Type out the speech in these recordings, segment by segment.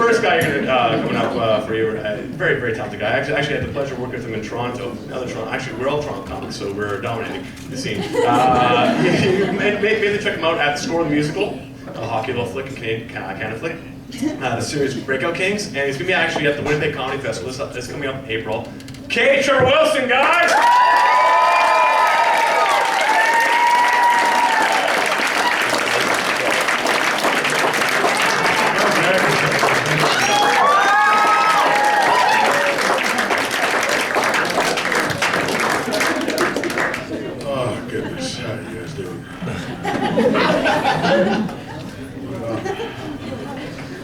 first guy coming up for you, very, very talented guy. I actually had the pleasure of working with him in Toronto. Actually, we're all Toronto comics, so we're dominating the scene. Maybe check him out at Score the Musical, a hockey little flick, a Canada flick. The series Breakout Kings, and he's going to be actually at the Winnipeg Comedy Festival. This is coming up in April. Trevor Wilson, guys! Oh, goodness. How are you guys doing?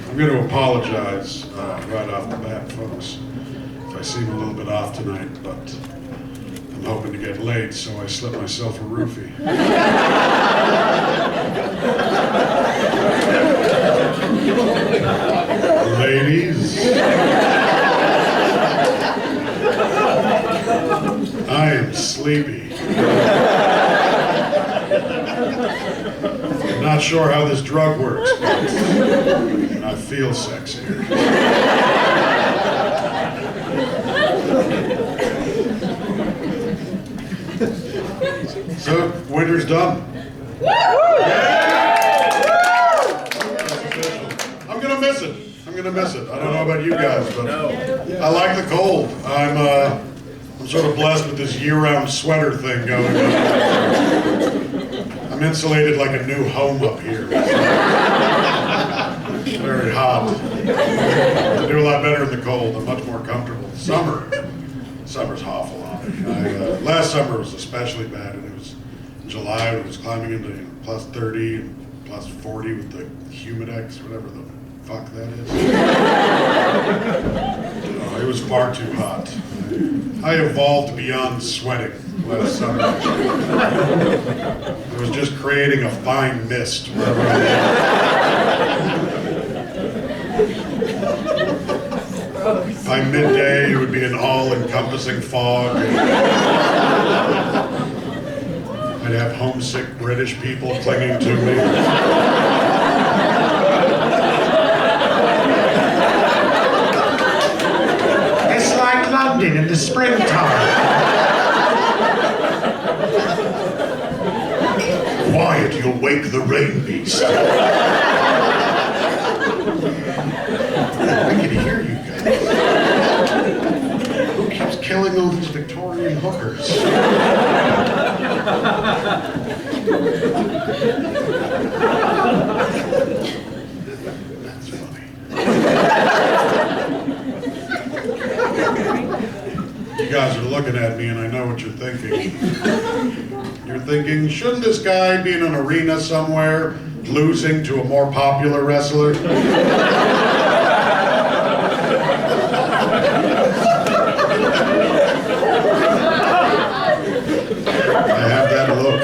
I'm going to apologize right off the bat, folks, if I seem a little bit off tonight, but I'm hoping to get laid, so I slipped myself a roofie. Ladies, I am sleepy. I'm not sure how this drug works, but I feel sexier. So, winter's done. I'm gonna miss it. I'm gonna miss it. I don't know about you guys, but I like the cold. I'm sort of blessed with this year-round sweater thing going on. I'm insulated like a new home up here. It's very hot. I do a lot better in the cold. I'm much more comfortable. Summer's awful on me. Last summer was especially bad, and it was July when it was climbing into plus 30 and plus 40 with the humidex, whatever the fuck that is. It was far too hot. I evolved beyond sweating last summer. I was just creating a fine mist wherever I was. By midday, it would be an all-encompassing fog. I'd have homesick British people clinging to me. It's like London in the springtime. Quiet, you'll wake the rain beast. I can hear you guys. Who keeps killing all these Victorian hookers? That's funny. You guys are looking at me and I know what you're thinking. You're thinking, shouldn't this guy be in an arena somewhere, losing to a more popular wrestler? I have that look.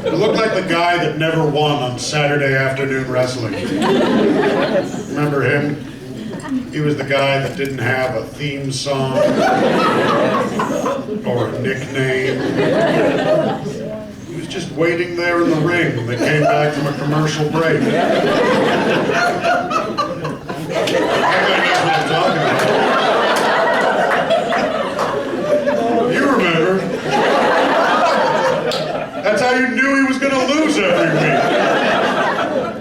I look like the guy that never won on Saturday afternoon wrestling. Remember him? He was the guy that didn't have a theme song or a nickname. He was just waiting there in the ring when they came back from a commercial break. Everybody knows what I'm talking about. You remember. That's how you knew he was going to lose every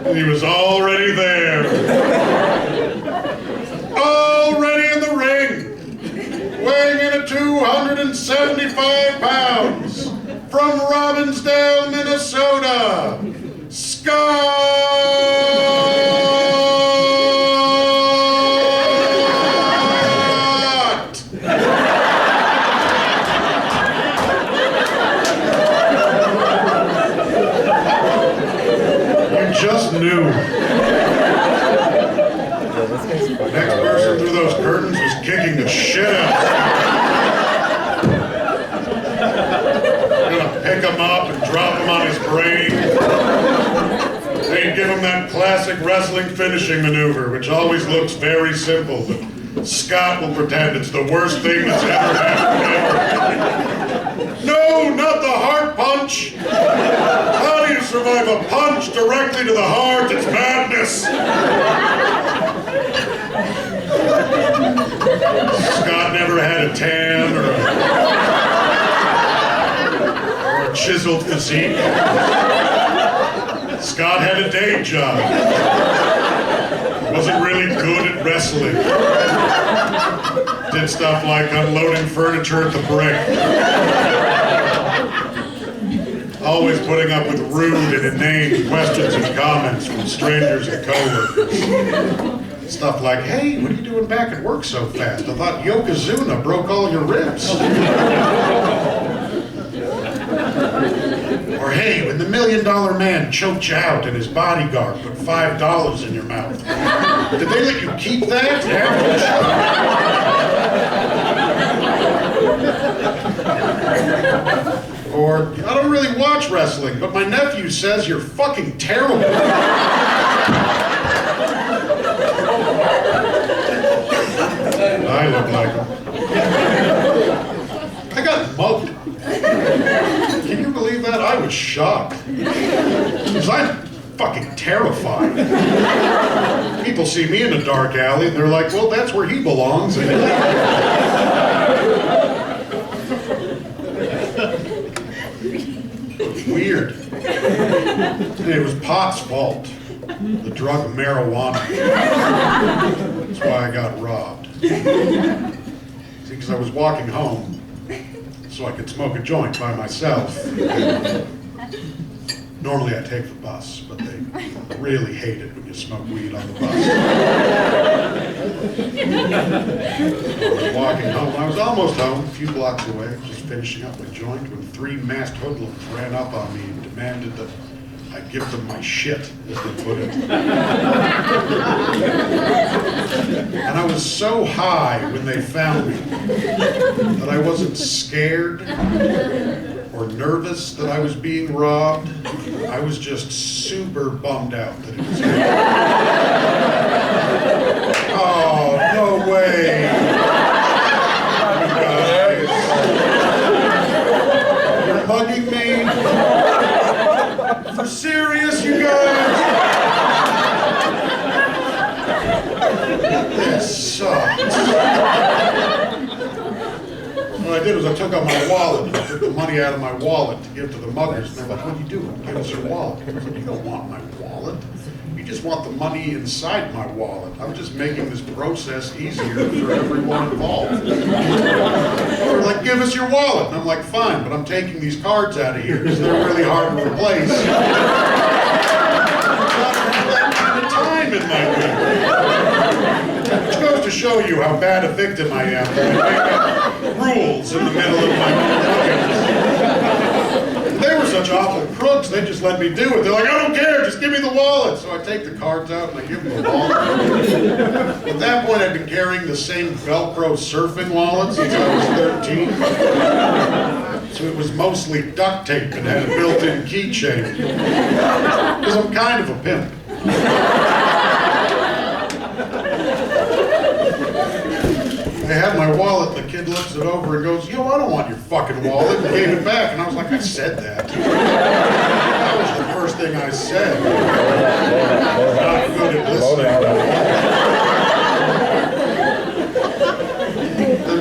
week. He was already there. Already in the ring, weighing in at 275 pounds, from Robbinsdale, Minnesota, Scott! You just knew. Next person through those curtains was kicking the shit out. I'm gonna pick him up and drop him on his brain. They'd give him that classic wrestling finishing maneuver, which always looks very simple, but Scott will pretend it's the worst thing that's ever happened ever. No, not the heart punch. How do you survive a punch directly to the heart? It's madness. Scott never had a tan or a chiseled physique. Scott had a day job. Wasn't really good at wrestling. Did stuff like unloading furniture at the brick. Always putting up with rude and inane questions and comments from strangers and coworkers. Stuff like, hey, what are you doing back at work so fast? I thought Yokozuna broke all your ribs. Or hey, when the $1 Million Man choked you out and his bodyguard put $5 in your mouth, did they let you keep that after the show? Or, I don't really watch wrestling, but my nephew says you're fucking terrible. I look like him. I got mugged. Can you believe that? I was shocked. Because I'm fucking terrified. People see me in a dark alley and they're like, well, that's where he belongs. Weird. And it was pot's fault. The drug marijuana. That's why I got robbed. See, because I was walking home so I could smoke a joint by myself. Normally I take the bus, but they really hate it when you smoke weed on the bus. I was walking home. I was almost home, a few blocks away, just finishing up my joint, when 3 masked hoodlums ran up on me and demanded that I give them my shit, as they put it. And I was so high when they found me that I wasn't scared or nervous that I was being robbed. I was just super bummed out that it was me. Oh, no way. You guys. You're mugging me? For serious, you guys? This sucks. What I did was I took out my wallet and I took the money out of my wallet to give to the muggers. And they're like, what are you doing? Give us your wallet. I was like, you don't want my wallet. You just want the money inside my wallet. I'm just making this process easier for everyone involved. They're like, give us your wallet. And I'm like, fine, but I'm taking these cards out of here because they're really hard to replace. I don't have that kind of time in my week. Which goes to show you how bad a victim I am. I make up rules in the middle of my bookings. They were such awful crooks, they just let me do it. They're like, I don't care, just give me the wallet. So I take the cards out and I give them the wallet. At that point, I'd been carrying the same Velcro surfing wallet since I was 13. So it was mostly duct tape and had a built-in keychain. Because I'm kind of a pimp. I had my wallet, the kid looks it over and goes, yo, I don't want your fucking wallet, and gave it back. And I was like, I said that. That was the first thing I said. Not good at listening.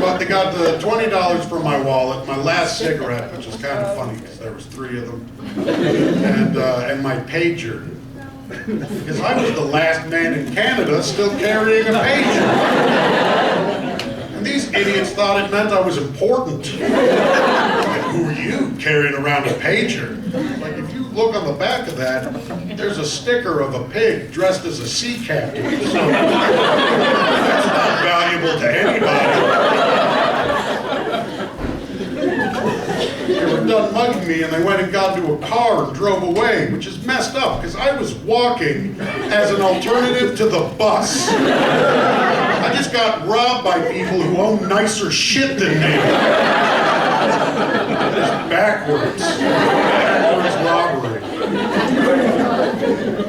But they got the $20 from my wallet, my last cigarette, which was kind of funny because there was 3 of them, and my pager. Because I was the last man in Canada still carrying a pager. And these idiots thought it meant I was important. Like, who are you carrying around a pager? Like, if you look on the back of that, there's a sticker of a pig dressed as a sea captain. So that's not valuable to anybody. They were done mugging me and they went and got into a car and drove away, which is messed up because I was walking as an alternative to the bus. I just got robbed by people who own nicer shit than me. It's backwards. Backwards robbery.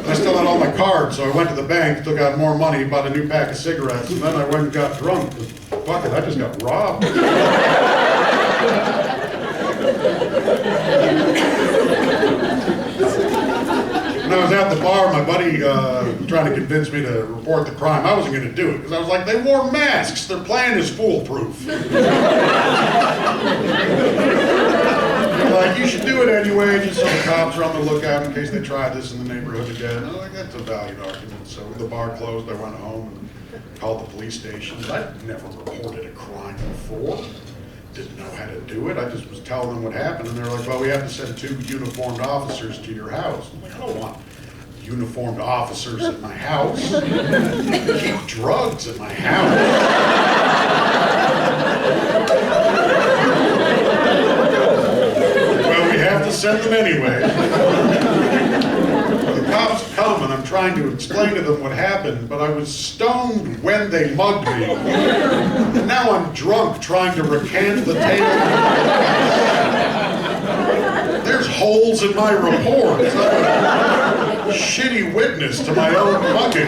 I still had all my card, so I went to the bank, took out more money, bought a new pack of cigarettes, and then I went and got drunk. Fuck it, I just got robbed. When I was at the bar, my buddy trying to convince me to report the crime. I wasn't going to do it, because I was like, they wore masks. Their plan is foolproof. Like, you should do it anyway, just so the cops are on the lookout in case they try this in the neighborhood again. I was like, that's a valid argument. So when the bar closed, I went home and called the police station. I'd never reported a crime before. Didn't know how to do it. I just was telling them what happened, and they were like, well, we have to send 2 uniformed officers to your house. I'm like, I don't want uniformed officers at my house. Keep drugs at my house. Well, we have to send them anyway. The cops come, and I'm trying to explain to them what happened, but I was stoned when they mugged me. And now I'm drunk trying to recant the tale. There's holes in my report. I'm a shitty witness to my own mugging.